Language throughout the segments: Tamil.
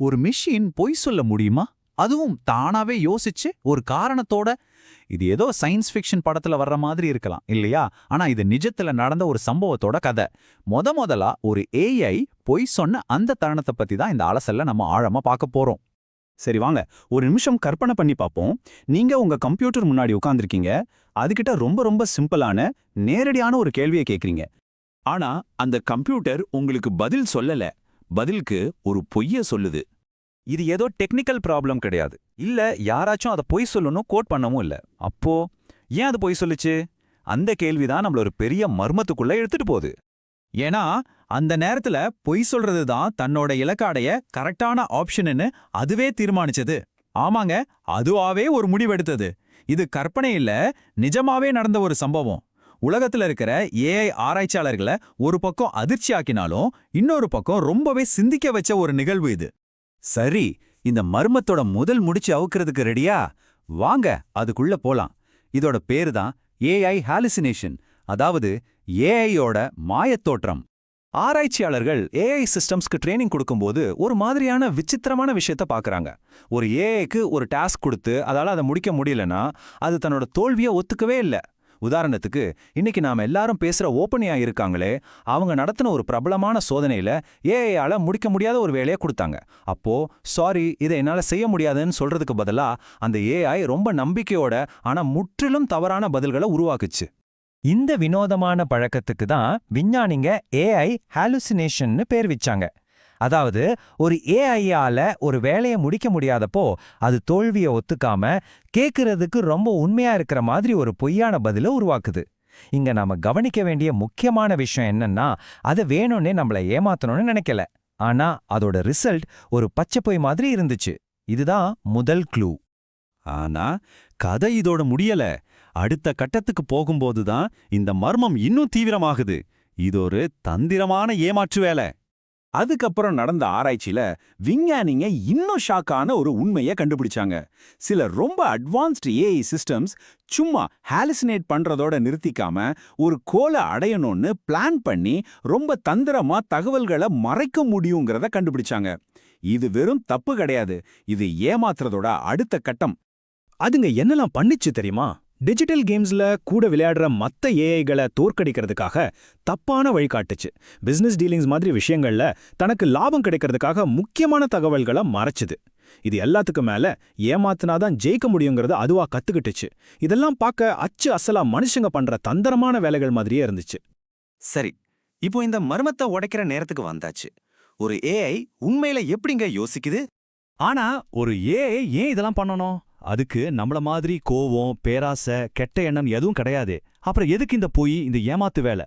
ஒரு மெஷின் பொய் சொல்ல முடியுமா? அதுவும் தானாவே யோசிச்சு ஒரு காரணத்தோட. இது ஏதோ சயின்ஸ் ஃபிக்ஷன் படத்துல வர்ற மாதிரி இருக்கலாம் இல்லையா? ஆனா இது நிஜத்துல நடந்த ஒரு சம்பவத்தோட கதை. முதலா ஒரு ஏஐ பொய் சொன்ன அந்த தருணத்தை பத்தி தான் இந்த அலசல்ல நம்ம ஆழமா பார்க்க போறோம். சரி வாங்க, ஒரு நிமிஷம் கற்பனை பண்ணி பார்ப்போம். நீங்க உங்க கம்ப்யூட்டர் முன்னாடி உட்கார்ந்திருக்கீங்க. அதுகிட்ட ரொம்ப ரொம்ப சிம்பிளான, நேரடியான ஒரு கேள்வியை கேட்குறீங்க. ஆனா அந்த கம்ப்யூட்டர் உங்களுக்கு பதில் சொல்லல. பதிலுக்கு ஒரு பொய்ய சொல்லுது. இது ஏதோ டெக்னிக்கல் ப்ராப்ளம் கிடையாது. இல்ல யாராச்சும் அதை பொய் சொல்லணும் கோட் பண்ணவும் இல்ல. அப்போ ஏன் அது பொய் சொல்லுச்சு? அந்த கேள்விதான் நம்மள ஒரு பெரிய மர்மத்துக்குள்ள எடுத்துட்டு போகுது. ஏன்னா அந்த நேரத்துல பொய் சொல்றது தான் தன்னோட இலக்காடைய கரெக்டான ஆப்ஷன்னு அதுவே தீர்மானிச்சது. ஆமாங்க, அதுவாவே ஒரு முடிவெடுத்தது. இது கற்பனை இல்ல, நிஜமாவே நடந்த ஒரு சம்பவம். உலகத்துல இருக்கிற ஏஐ ஆராய்ச்சியாளர்களை ஒரு பக்கம் அதிர்ச்சி ஆக்கினாலும் இன்னொரு பக்கம் ரொம்பவே சிந்திக்க வச்ச ஒரு நிகழ்வு இது. சரி, இந்த மர்மத்தோட முதல் முடிச்சு அவுக்கிறதுக்கு ரெடியா? வாங்க அதுக்குள்ள போலாம். இதோட பேரு தான் ஏஐ ஹாலுசினேஷன், அதாவது ஏஐயோட மாயத்தோற்றம். ஆராய்ச்சியாளர்கள் ஏஐ சிஸ்டம்ஸ்க்கு ட்ரைனிங் கொடுக்கும்போது ஒரு மாதிரியான விசித்திரமான விஷயத்த பார்க்கறாங்க. ஒரு ஏஐக்கு ஒரு டாஸ்க் கொடுத்து அதால அதை முடிக்க முடியலன்னா அது தன்னோட தோல்வியை ஒத்துக்கவே இல்லை. உதாரணத்துக்கு, இன்னைக்கு நாம எல்லாரும் பேசுற ஓப்பன்ஏஐ இருக்காங்களே, அவங்க நடத்தின ஒரு பிரபலமான சோதனையில ஏஐயால முடிக்க முடியாத ஒரு வேலையை கொடுத்தாங்க. அப்போ சாரி, இதை என்னால செய்ய முடியாதுன்னு சொல்றதுக்கு பதிலா அந்த ஏஐ ரொம்ப நம்பிக்கையோட ஆனா முற்றிலும் தவறான பதில்களை உருவாக்குச்சு. இந்த வினோதமான பழக்கத்துக்கு தான் விஞ்ஞானிங்க ஏஐ ஹாலுசினேஷன்னு பேர் வச்சாங்க. அதாவது ஒரு ஏஐயால ஒரு வேலையை முடிக்க முடியாதப்போ அது தோல்வியை ஒத்துக்காம கேட்கறதுக்கு ரொம்ப உண்மையா இருக்கிற மாதிரி ஒரு பொய்யான பதிலை உருவாக்குது. இங்க நாம கவனிக்க வேண்டிய முக்கியமான விஷயம் என்னன்னா, அதை வேணும்னே நம்மள ஏமாத்தணும்னு நினைக்கல. ஆனா அதோட ரிசல்ட் ஒரு பச்சை பொய் மாதிரி இருந்துச்சு. இதுதான் முதல் க்ளூ. ஆனா கதை இதோட முடியல. அடுத்த கட்டத்துக்கு போகும்போதுதான் இந்த மர்மம் இன்னும் தீவிரமாகுது. இது ஒரு தந்திரமான ஏமாற்று வேலை. அதுக்கப்புறம் நடந்த ஆராய்ச்சியில விஞ்ஞானிங்க இன்னும் ஷாக்கான ஒரு உண்மையை கண்டுபிடிச்சாங்க. சில ரொம்ப அட்வான்ஸ்டு ஏஐ சிஸ்டம்ஸ் சும்மா ஹாலுசினேட் பண்றதோட நிறுத்திக்காம ஒரு கோலை அடையணும்னு பிளான் பண்ணி ரொம்ப தந்திரமா தகவல்களை மறைக்க முடியுங்கிறத கண்டுபிடிச்சாங்க. இது வெறும் தப்பு கிடையாது, இது ஏமாத்துறதோட அடுத்த கட்டம். அதுங்க என்னெல்லாம் பண்ணிச்சு தெரியுமா? டிஜிட்டல் கேம்ஸ்ல கூட விளையாடுற மத்த ஏஐகளை தோற்கடிக்கிறதுக்காக தப்பான வழிகாட்டுச்சு. பிசினஸ் டீலிங்ஸ் மாதிரி விஷயங்கள்ல தனக்கு லாபம் கிடைக்கிறதுக்காக முக்கியமான தகவல்களை மறைச்சுது. இது எல்லாத்துக்கும் மேல ஏமாத்தினாதான் ஜெயிக்க முடியுங்கிறத அதுவா கத்துக்கிட்டுச்சு. இதெல்லாம் பார்க்க அச்சு அசலா மனுஷங்க பண்ற தந்திரமான வேலைகள் மாதிரியே இருந்துச்சு. சரி, இப்போ இந்த மர்மத்தை உடைக்கிற நேரத்துக்கு வந்தாச்சு. ஒரு ஏஐ உண்மையில எப்படிங்க யோசிக்குது? ஆனா ஒரு ஏஐ ஏன் இதெல்லாம் பண்ணணும்? அதுக்கு நம்மள மாதிரி கோவம், பேராசை, கெட்ட எண்ணம் எதுவும் கிடையாது. அப்புறம் எதுக்கு இந்த பொய், இந்த ஏமாத்து வேலை?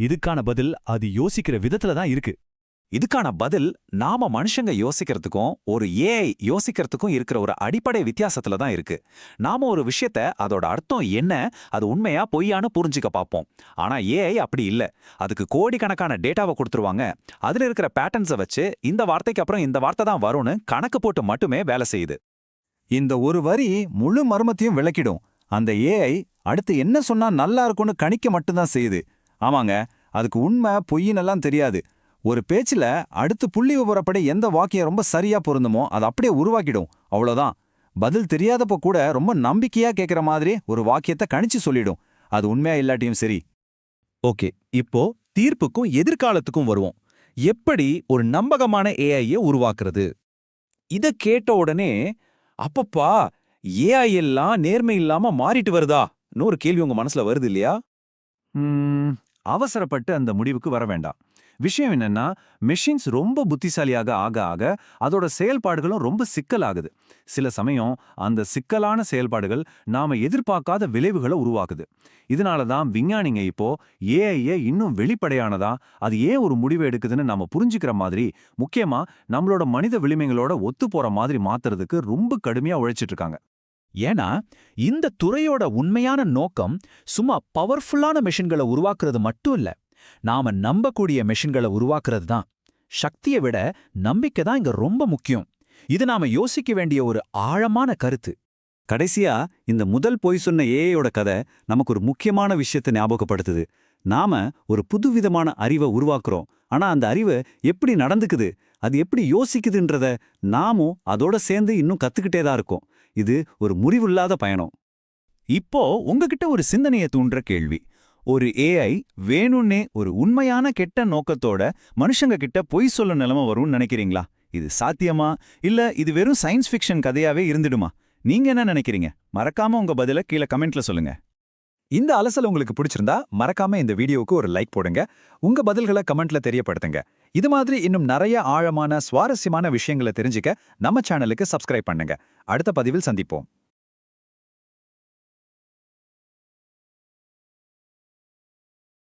இதுக்கான பதில் அது யோசிக்கிற விதத்துல தான் இருக்கு. இதுக்கான பதில் நாம மனுஷங்க யோசிக்கிறதுக்கும் ஒரு ஏஐ யோசிக்கிறதுக்கும் இருக்கிற ஒரு அடிப்படை வித்தியாசத்துல தான் இருக்கு. நாம ஒரு விஷயத்த அதோட அர்த்தம் என்ன, அது உண்மையா பொய்யான்னு புரிஞ்சுக்க பார்ப்போம். ஆனா ஏஐ அப்படி இல்ல. அதுக்கு கோடிக்கணக்கான டேட்டாவை கொடுத்துருவாங்க. அதுல இருக்கிற பேட்டர்ன்ஸை வச்சு இந்த வார்த்தைக்கு அப்புறம் இந்த வார்த்தை தான் வரும்னு கணக்கு போட்டு மட்டுமே வேலை செய்யுது. இந்த ஒரு வரி முழு மர்மத்தையும் விளக்கிடும். அந்த ஏஐ அடுத்து என்ன சொன்னா நல்லா இருக்கும்னு கணிக்க மட்டும்தான் செய்யுது. ஆமாங்க, அதுக்கு உண்மை பொய்யினெல்லாம் தெரியாது. ஒரு பேச்சுல அடுத்து புள்ளி விவரப்படி எந்த வாக்கியம் ரொம்ப சரியா பொருந்துமோ அதை அப்படியே உருவாக்கிடும், அவ்வளோதான். பதில் தெரியாதப்போ கூட ரொம்ப நம்பிக்கையா கேட்குற மாதிரி ஒரு வாக்கியத்தை கணிச்சு சொல்லிடும். அது உண்மையா இல்லாட்டியும் சரி. ஓகே, இப்போ தீர்ப்புக்கும் எதிர்காலத்துக்கும் வருவோம். எப்படி ஒரு நம்பகமான ஏஐயை உருவாக்குறது? இத கேட்ட உடனே, அப்பப்பா, ஏஐ எல்லாம் நேர்மை இல்லாம மாறிட்டு வருதான்னு ஒரு கேள்வி உங்க மனசுல வருது இல்லையா? அவசரப்பட்டு அந்த முடிவுக்கு வர வேண்டாம். விஷயம் என்னன்னா, மெஷின்ஸ் ரொம்ப புத்திசாலியாக ஆக ஆக அதோட செயல்பாடுகளும் ரொம்ப சிக்கலாகுது. சில சமயம் அந்த சிக்கலான செயல்பாடுகள் நாம எதிர்பார்க்காத விளைவுகளை உருவாக்குது. இதனால தான் விஞ்ஞானிங்க இப்போ ஏஐயை இன்னும் வெளிப்படையானதா, அது ஏன் ஒரு முடிவு எடுக்குதுன்னு நாம புரிஞ்சுக்கிற மாதிரி, முக்கியமா நம்மளோட மனித விளிமைகளோட ஒத்து போற மாதிரி மாத்துறதுக்கு ரொம்ப கடுமையா உழைச்சிட்டு இருக்காங்க. ஏன்னா இந்த துறையோட உண்மையான நோக்கம் சும்மா பவர்ஃபுல்லான மெஷின்களை உருவாக்குறது மட்டும் இல்ல, நாம நம்பக்கூடிய மெஷின்களை உருவாக்குறது தான். சக்தியை விட நம்பிக்கை தான் இங்க ரொம்ப முக்கியம். இது நாம யோசிக்க வேண்டிய ஒரு ஆழமான கருத்து. கடைசியா இந்த முதல் பொய் சொன்ன ஏஐயோட கதை நமக்கு ஒரு முக்கியமான விஷயத்தை ஞாபகப்படுத்துது. நாம ஒரு புதுவிதமான அறிவை உருவாக்குறோம். ஆனா அந்த அறிவு எப்படி நடந்துக்குது, அது எப்படி யோசிக்குதுன்றத நாமும் அதோட சேர்ந்து இன்னும் கத்துக்கிட்டே தான் இருக்கோம். இது ஒரு முறிவில்லாத பயணம். இப்போ உங்ககிட்ட ஒரு சிந்தனையை தூண்டுற கேள்வி. ஒரு ஏஐ வேணும்னே ஒரு உண்மையான கெட்ட நோக்கத்தோட மனுஷங்க கிட்ட பொய் சொல்ல நிலைமை வரும்னு நினைக்கிறீங்களா? இது சாத்தியமா? இல்ல இது வெறும் சயின்ஸ் ஃபிக்ஷன் கதையாவே இருந்துடுமா? நீங்க என்ன நினைக்கிறீங்க? மறக்காம உங்க பதில கீழே கமெண்ட்ல சொல்லுங்க. இந்த அலசல் உங்களுக்கு பிடிச்சிருந்தா மறக்காம இந்த வீடியோவுக்கு ஒரு லைக் போடுங்க. உங்க பதில்களை கமெண்ட்ல தெரியப்படுத்துங்க. இது மாதிரி இன்னும் நிறைய ஆழமான சுவாரஸ்யமான விஷயங்களை தெரிஞ்சுக்க நம்ம சேனலுக்கு சப்ஸ்கிரைப் பண்ணுங்க. அடுத்த பதிவில் சந்திப்போம்.